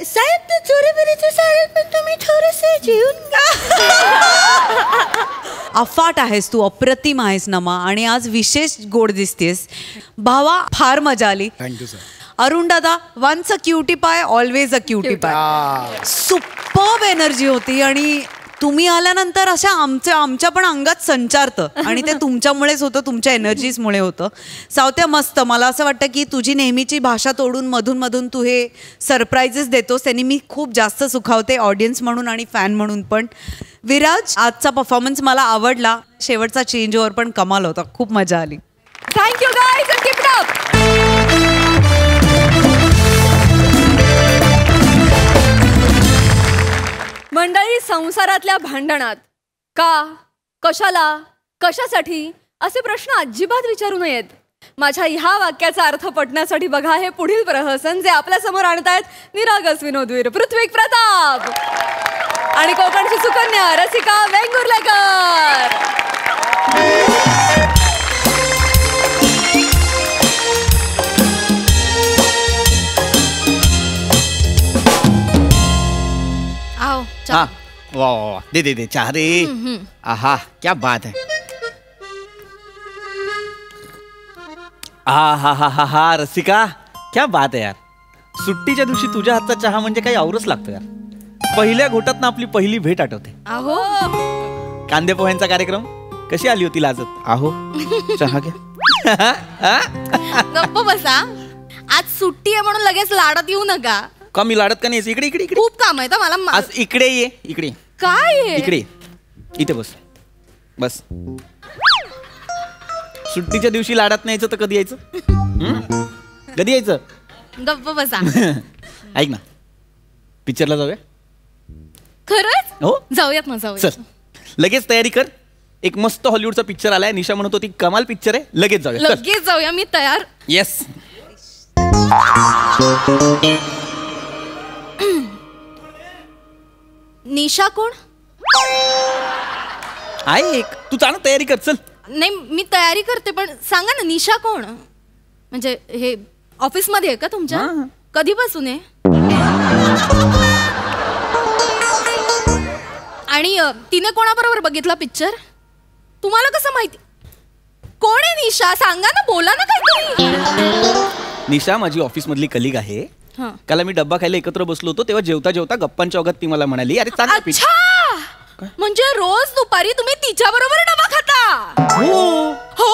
साहेब ते चोरीबिरीचे साहेब, पण तुम्ही थोडेसे जेवून घ्या. अफाट आहेस तू, अप्रतिम आहेस नमा, आणि आज विशेष गोड दिसतेस. भावा फार मजा आली. Thank you sir. अरुण दादा, once a cutie pie always a cutie pie. Superb energy होती आणि तुम्ही आल्यानंतर अशा आमच्या पण अंगात संचारतं आणि ते तुमच्यामुळेच होतं, तुमच्या एनर्जीजमुळे होतं. सावत्या मस्त. मला असं वाटतं की तुझी नेहमीची भाषा तोडून मधून तू हे सरप्राईजेस देतोस, त्यांनी मी खूप जास्त सुखावते ऑडियन्स म्हणून आणि फॅन म्हणून पण. विराज, आजचा परफॉर्मन्स मला आवडला. शेवटचा चेंज ओव्हर पण कमाल होता, खूप मजा आली. Thank you guys and keep it up. मंडळी, संसारातल्या भांडणात का, कशाला, कशासाठी असे प्रश्न अजिबात विचारू नयेत. माझ्या ह्या वाक्याचा अर्थ पटण्यासाठी बघा हे पुढील प्रहसन जे आपल्या समोर आणतायत निरागस विनोदवीर पृथ्वी प्रताप आणि कोकणची सुकन्या रसिका वेंगुर्लेकर. हाँ, वाह वाह वाह, दे दे दे चाह रे. आहा, क्या बात है. हा रसिका, क्या बात आहे यार. सुट्टीच्या दिवशी तुझ्या हातचा चहा म्हणजे काही औरच लागतो यार. पहिल्या घोटात ना आपली पहिली भेट आठवते. अहो, कांदे पोह्यांचा कार्यक्रम, कशी आली होती लाजत. आहो, चहा घ्या. गप्प बसा. आज सुट्टी आहे म्हणून लगेच लाडात येऊ नका. का मी लाडत का नाही. इकडे इकडे इकडे खूप काम आहे तर मला. आज इकडे ये, इकडे काय आहे? इकडे इथे बस बस. सुट्टीच्या दिवशी लाडात नाही यायचं तर कधी यायचं. कधी यायचं. गप्प बसा. ऐक ना, पिक्चरला जाऊया. खरंच? हो, जाऊयात ना, जाऊया. चल लगेच तयारी कर. एक मस्त हॉलिवूडचा पिक्चर आलाय. निशा म्हणत होती कमाल पिक्चर आहे, लगेच जाऊया. लगेच जाऊया, मी तयार. येस. निशा कोण आहे एक. तू चाल तयारी कर. चल. नाही, मी तयारी करते पण सांगा ना, निशा कोण. म्हणजे हे ऑफिस मध्ये आहे का तुमच्या. कधीपासून आहे. आणि तिने कोणाबरोबर बघितला पिक्चर. तुम्हाला कसं माहिती. कोण आहे निशा, सांगा ना, बोला ना काहीतरी. निशा माझी ऑफिस मधली कलिग आहे. काल मी डब्बा खायला एकत्र बसलो होतो तेव्हा जेवता जेवता गप्पांच्या ओघात ती मला म्हणाली, अरे चाल. अच्छा, म्हणजे रोज दुपारी तुम्ही तिच्या बरोबर डबा खाता. हो हो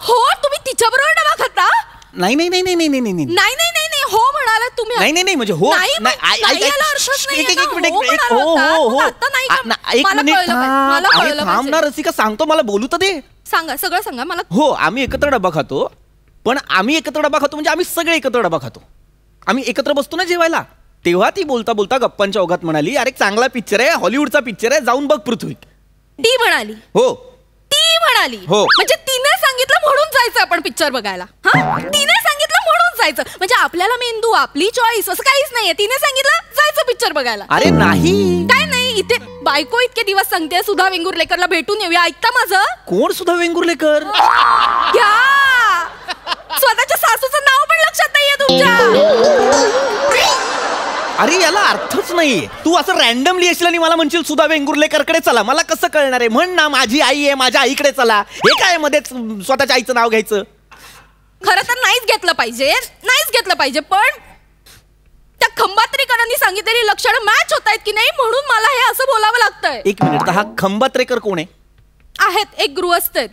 हो, तुम्ही तिच्या बरोबर डबा खाता. नाही नाही नाही नाही नाही नाही नाही नाही नाही नाही हो म्हणाला तुम्ही. नाही नाही नाही म्हणजे हो नाही, नाही. थांब ना रसिका, सांगतो, मला बोलू तर दे. सांगा, सगळं सांगा मला. हो, आम्ही एकत्र डबा खातो. पण आम्ही एकत्र डबा खातो म्हणजे आम्ही सगळे एकत्र डबा खातो. आम्ही एकत्र बसतो ना जेवायला. तेव्हा ती बोलता बोलता गप्पांच्या ओघात म्हणाली, अरे चांगला पिक्चर आहे, हॉलिवूडचा पिक्चर आहे, जाऊन बघ पृथ्वी. ती म्हणाली. हो, ती म्हणाली. हो. म्हणजे तिने सांगितलं म्हणून जायचं आपण पिक्चर बघायला. हा, तिने सांगितलं म्हणून जायचं. म्हणजे आपल्याला मेंदू, आपली चॉईस असं काहीच नाहीये. तिने सांगितलं जायचं पिक्चर बघायला. अरे नाही, काय नाही. इथे बायको इतके दिवस सांगते सुधा वेंगुर्लेकरला भेटून येऊया. ऐकता माझं. कोण सुधा वेंगुर्लेकर. घ्या, स्वतःच्या सासूचं नाव पण लक्षात नाहीये तुमच्या. अरे याला अर्थच नाहीये. तू असं रॅन्डमली येशील आणि मला म्हणशील सुधा वेंगुर्लेकरकडे चला. मला कसं कळणार आहे. म्हण ना, माझी आई आहे, माझ्या आईकडे चला. हे काय मध्येच स्वतःच्या आईचं नाव घ्यायचं. खरं तर नाहीच घेतलं पाहिजे, नाहीच घेतलं पाहिजे. पण त्या खंबात्रेकरांनी सांगितलेली लक्षणं मॅच होत आहेत की नाही म्हणून मला हे असं बोलावं लागतंय. एक मिनिट, हा खंबात्रेकर कोण आहे. आहेत एक गृहस्थ आहेत.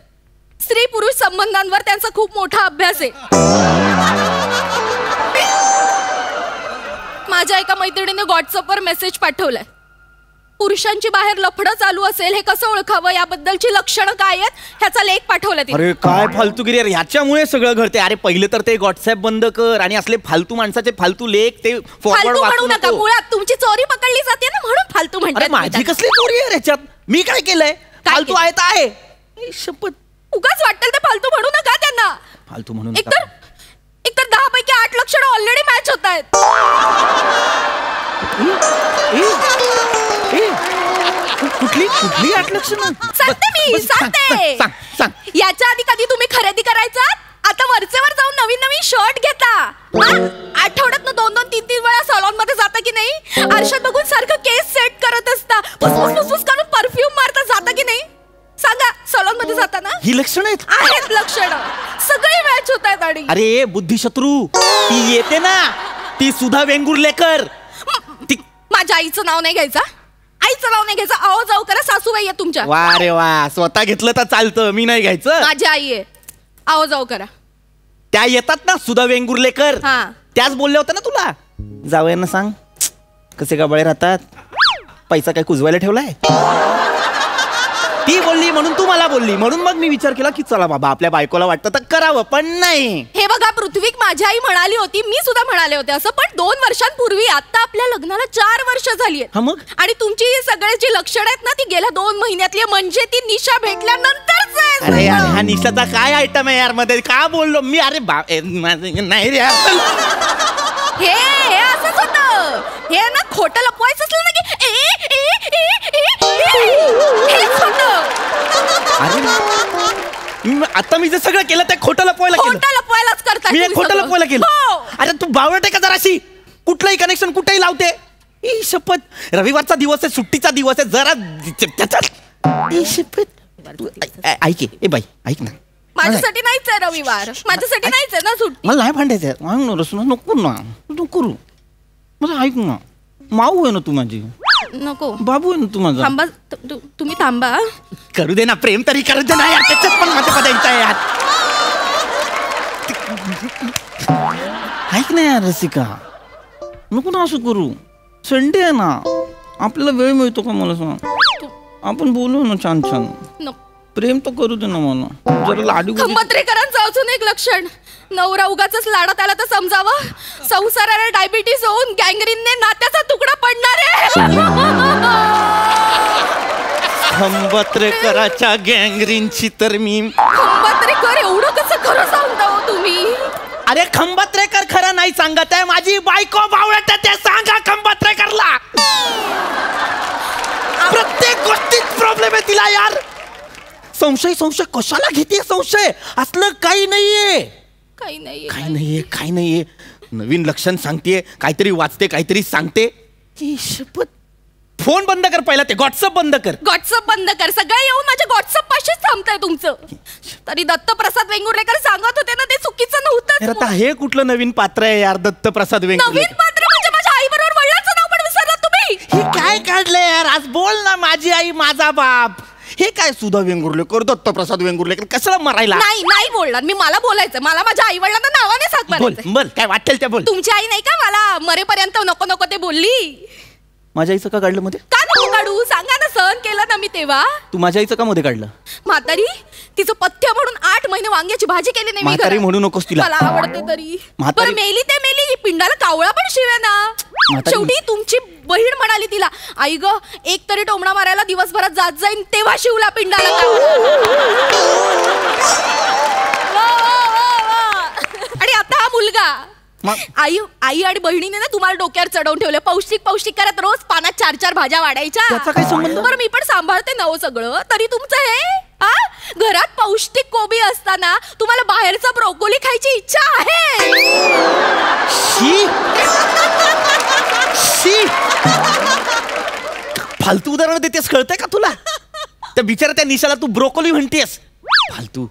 स्त्री पुरुष संबंधांवर त्यांचा खूप मोठा अभ्यास आहे. माझ्या एका मैत्रिणीने व्हॉट्सअपवर मेसेज पाठवलाय. पुरुषांची बाहेर लफडं चालू असेल हे कसं ओळखावं, याबद्दलची लक्षणं काय आहेत ह्याचा लेख पाठवला तिने. अरे काय फालतूगिरी यार, ह्याच्यामुळे सगळं घडते. अरे पहिले तर ते व्हॉट्सअप बंद कर आणि असले फालतू माणसाचे फालतू लेख ते फॉरवर्ड वाचू नका. मुळात तुमची चोरी पकडली जाते ना म्हणून फालतू म्हणतात. माझी कसली चोरी आहे ह्याच्यात. मी काय केलंय. फालतू आहे तर आहे. शपथ, उगाच वाटेल ते फालतू म्हणू नका त्यांना. फालतू म्हणून एकतर 10 पैकी 8 लक्षणं ऑलरेडी मॅच होत आहेत. कुठली 8 लक्षणं सांगते मी, सांगते. याच्या आधी कधी तुम्ही खरेदी करायचा. आता वरचेवर जाऊन नवीन शर्ट घेता. आठवड्यात 2-3 वेळा सलॉन मध्ये जाता की नाही. आरशात बघून सारखं केस सेट करत असता. फुसफुस करून परफ्यूम मारता जाता की नाही. सांगा, सलॉन मध्ये जाताना ही लक्षणं आहेत. लक्षणं सगळे मॅच होत आहेत. आणि अरे बुद्धिशत्रू, ती येते ना, ती सुधा वेंगुर्लेकर. माझ्या आईचं नाव नाही घ्यायचं. आईचं नाव नाही घ्यायचं. आहो जाऊ करा. सासूबाई आहे तुमच्या. वा रे वा, स्वतः घेतलं तर चालतं, मी नाही घ्यायचं. माझी आई आहे. आहो जाऊ करा. त्या येतात ना सुधा वेंगुर्लेकर, हा. त्याच बोलल्या होत्या ना तुला. जावयांना सांग कसे गबाळे राहतात, पैसा काय कुजवायला ठेवलाय. ती बोलली म्हणून तू मला बोलली, म्हणून मग मी विचार केला की चला बाबा आपल्या बायकोला वाटतं तर करावं, पण नाही. हे बघा पृथ्वी, माझी आई म्हणाली होती, मी सुद्धा म्हणाले होते असं, पण 2 वर्षांपूर्वी. आता आपल्या लग्नाला 4 वर्ष झाली आहेत. मग आणि तुमची सगळ्याची लक्षणं आहेत ना, ती गेल्या 2 महिन्यातली, म्हणजे ती निशा भेटल्यानंतरच आहे. अरे यार, हा निशाचा काय आयटम आहे यार मध्ये, का बोललो मी. अरे नाही रे यार. हे असंच होतं. हे ना खोटं लपवायचं असलं ना की हेच होतं. अरे आता मी जे सगळं केलं ते खोटं लपवायला केलं. खोटं लपवायलाच करता. मी खोटं लपवायला केलं. अरे तू बावळट आहे का जराशी. कुठलंही कनेक्शन कुठेही लावते. ई शपथ, रविवारचा दिवस आहे, सुट्टीचा दिवस आहे, जरा त्याचा. ई शपथ, ऐक ए बाई, ऐक ना. माझ्यासाठी नाहीच आहे रविवार, माझ्यासाठी नाहीच आहे ना सुट्टी. मला नाही भांडायचं. नको ना, नको करू. मला ऐक ना, माऊ आहे ना तू माझी. नको बाबू आहे ना तू माझा. थांबा, तुम्ही थांबा. करू दे ना, प्रेम तरी करू दे ना यार, त्याच्यात पण माझ्या पदायचं आहे यार. ऐक ना यार रसिका, नको ना असं करू. संडे आहे ना, आपल्याला वेळ मिळतो का मला सांग. आपण बोलू ना छान छान. प्रेम तर करू दे ना मला जरा. लाडू खंबत्रेकरांचं अजून एक लक्षण, नवरा उगाचच लाडात आला तर समजावं, संसाराला डायबिटीस होऊन गँग्रीनने नात्याचा तुकडा पडणार आहे. खंबत्रेकराच्या गँग्रीनची तर मी. खंबत्रेकर एवढं कसं खरं सांगता हो तुम्ही. अरे खंबत्रेकर खरं नाही सांगत आहे, माझी बायको बावळट आहे, ते सांगा खंबत्रेकरला. प्रत्येक गोष्टीत प्रॉब्लेम आहे तिला यार. संशय कशाला घेते संशय. असलं काही नाहीये. काही नाहीये. नवीन लक्षण सांगतेय, काहीतरी वाचते, काहीतरी सांगते. शपथ. फोन बंद कर पहिला, ते व्हॉट्सअप बंद कर. व्हॉट्सअप बंद कर. सगळे येऊन माझ्या व्हॉट्सअप पाशीच थांबताय तुमचं. तरी दत्तप्रसाद वेंगुर्लेकर सांगत होते ना, ते चुकीचं नव्हतं. आता हे कुठलं नवीन पात्र आहे यार, दत्तप्रसाद वेंगुर्लेकर. नवीन पात्र म्हणजे माझ्या आई बरोबर वडिलांचं नाव पण विसरलात तुम्ही. हे काय काढलंय यार, आज बोल ना. माझी आई माझा बाप. हे काय सुधा वेंगुर्लेकर, दत्तप्रसाद वेंगुर्लेकर, कशाला मरायला. नाही बोलणार मी. मला बोलायचं. मला माझ्या आई वडिलांना नावाने साथ मारायचं. बोल काय वाटेल त्या बोल. तुमची आई नाही का मला मरेपर्यंत नको ते बोलली. माझ्या आईचं का काढलं मध्ये. का नको काढू, सांगा ना. सहन केलं ना मी तेव्हा. तू माझ्या आईचं का मध्ये काढलं. म्हातारी, तिचं पथ्य म्हणून 8 महिने वांग्याची भाजी केली नाही. म्हातारी म्हणू नकोस तिला. मला आवडते तरी. म्हातारी मेली ते मेली, पिंडाला कावळा पण शिवे ना. शेवटी तुमची बहीण म्हणाली तिला, आई ग एक तरी टोमणा मारायला दिवसभरात जात जाईन, तेव्हा शिवला पिंडाला. आणि आता हा मुलगा. आई आणि बहिणीने ना तुम्हाला डोक्यावर चढवून ठेवले. पौष्टिक करत रोज पानात 4 भाज्या वाढायच्या. बरं मी पण सांभाळते ना हो सगळं, तरी तुमचं हे. घरात पौष्टिक कोबी असताना तुम्हाला बाहेरचा ब्रोकोली खायची इच्छा आहे. फालतू उदाहरण देतेस, कळतंय का तुला. त्या बिचारा त्या निशाला तू ब्रोकोली म्हणतेस. फालतू.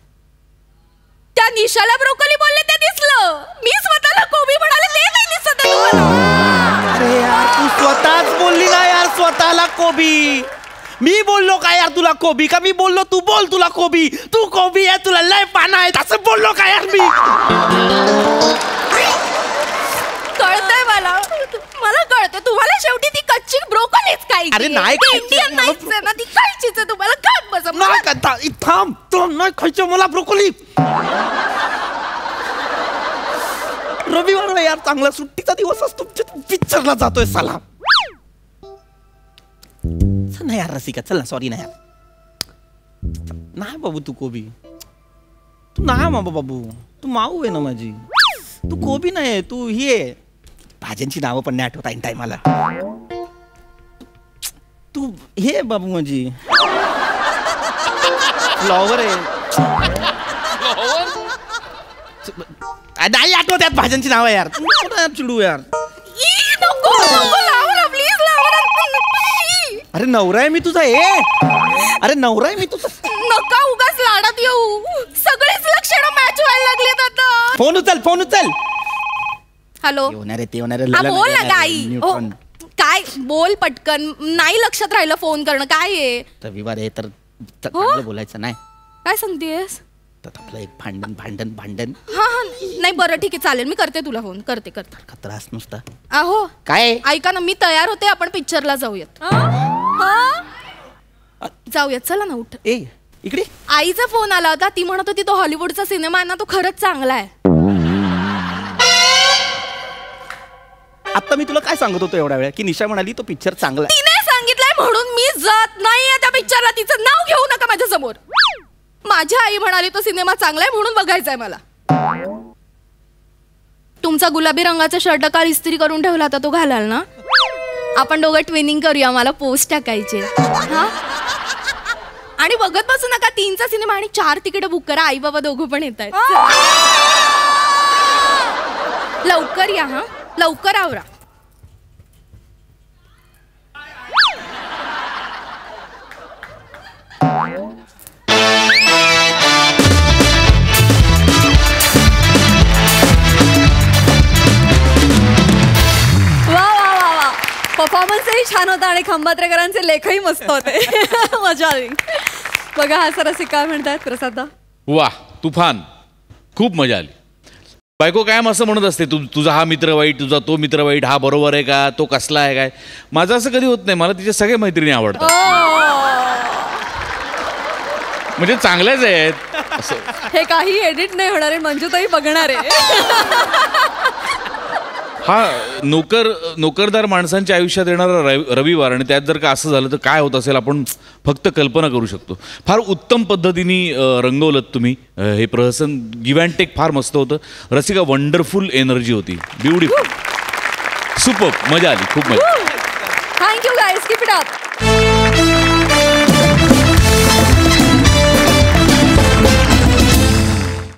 त्या निशाला ब्रोकोली बोलले ते दिसलं. मी स्वतःला कोबी म्हणाले ते नाही दिसत तुम्हाला. अरे यार तू स्वतःच बोलली ना यार स्वतःला कोबी. मी बोललो का यार तुला कोबी का. मी बोललो तू बोल तुला कोबी. तू कोबी आहे, तुला लय पानं आहेत असं बोललो का यार मी. कळतंय मला कळतं. तुम्हाला शेवटी ती कच्ची ब्रोकोलीच खायची. अरे नाही इंडियन नाहीच आहे ना, ती खायचीच आहे. तुम्हाला खात बसा. थांब नाही खायचं मला ब्रोकोली. रविवार यार चांगला सुट्टीचा दिवस असतो, पिक्चरला जातोय साला. नाही यार रसिका, चल ना. सॉरी ना यार. नाही बाबू तू कोबी. तू नाही बाबू, तू माऊ आहे ना माझी. तू कोबी नाही, तू ही आहे. भाज्यांची नावं पण नाही आठवत ऐन टायमाला. तू हे बाबू माझी फ्लॉवर आहे. नाही आठवत यात भाज्यांची नावं यार. चिडू यार. अरे नवरा आहे मी तुझा. अरे नवरा आहे मी तुझा. नका उगाच लाडात येऊ. सगळेच लक्षणं मॅच व्हायला लागलेत आता. फोन उचल. हॅलो. बोल ना गाई. काय काय बोल पटकन. नाही लक्षात राहिलं फोन करणं. काय आहे? रविवार आहे तर चांगलं बोलायचं नाही. काय सांगतेस? तर आपलं एक भांडण. हा नाही बरं ठीक आहे चालेल. मी करते तुला फोन. करते त्रास नुसता. अहो काय ऐका ना, मी तयार होते. आपण पिक्चरला जाऊयात. जाऊयात चला ना. उठ. इकडे आईचा फोन आला होता. ती म्हणत होती तो हॉलिवूडचा सिनेमा आहे ना, तो खरंच चांगला आहे. आता मी तुला काय सांगत होतो एवढा वेळ की निशा म्हणाली तो पिक्चर चांगला आहे. तिने सांगितलंय म्हणून मी जात नाहीये त्या पिक्चरला. तिचं नाव घेऊ नका माझ्या समोर. माझी आई म्हणाली तो सिनेमा चांगला आहे म्हणून बघायचा आहे मला. तुमचा गुलाबी रंगाचा शर्ट काल इस्त्री करून ठेवला होता तो घालाल ना? आपण दोघं ट्विनिंग करूया. मला पोस्ट टाकायचे. हा आणि बघत बसू नका. 3चा सिनेमा आणि 4 तिकीट बुक करा. आई बाबा दोघं पण येत आहेत. लवकर या. हा लवकर आवरा. परफॉर्मन्सही छान होता आणि खंबात्रेकरांचे लेखही मस्त होते. मजा आली. बघा हा सरसी काय म्हणतात प्रसादा. वा तुफान. खूप मजा आली. बायको कायम असं म्हणत असते तुझा हा मित्र वाईट, तुझा तो मित्र वाईट, हा बरोबर आहे का, तो कसला आहे काय. माझं असं कधी होत नाही. मला तिचे सगळे मैत्रिणी आवडतात. म्हणजे चांगल्याच आहेत असं. हे काही एडिट नाही होणार आहे. मंजूताई बघणार आहे. हा नोकरदार माणसांच्या आयुष्यात येणारा रविवार आणि त्यात जर का असं झालं तर काय होत असेल आपण फक्त कल्पना करू शकतो. फार उत्तम पद्धतीने रंगवलं तुम्ही हे प्रहसन. गिव्ह अँड टेक फार मस्त होतं. रसिका वंडरफुल एनर्जी होती. ब्युटिफुल. सुपर. मजा आली. खूप मजा. Thank you guys. Keep it up.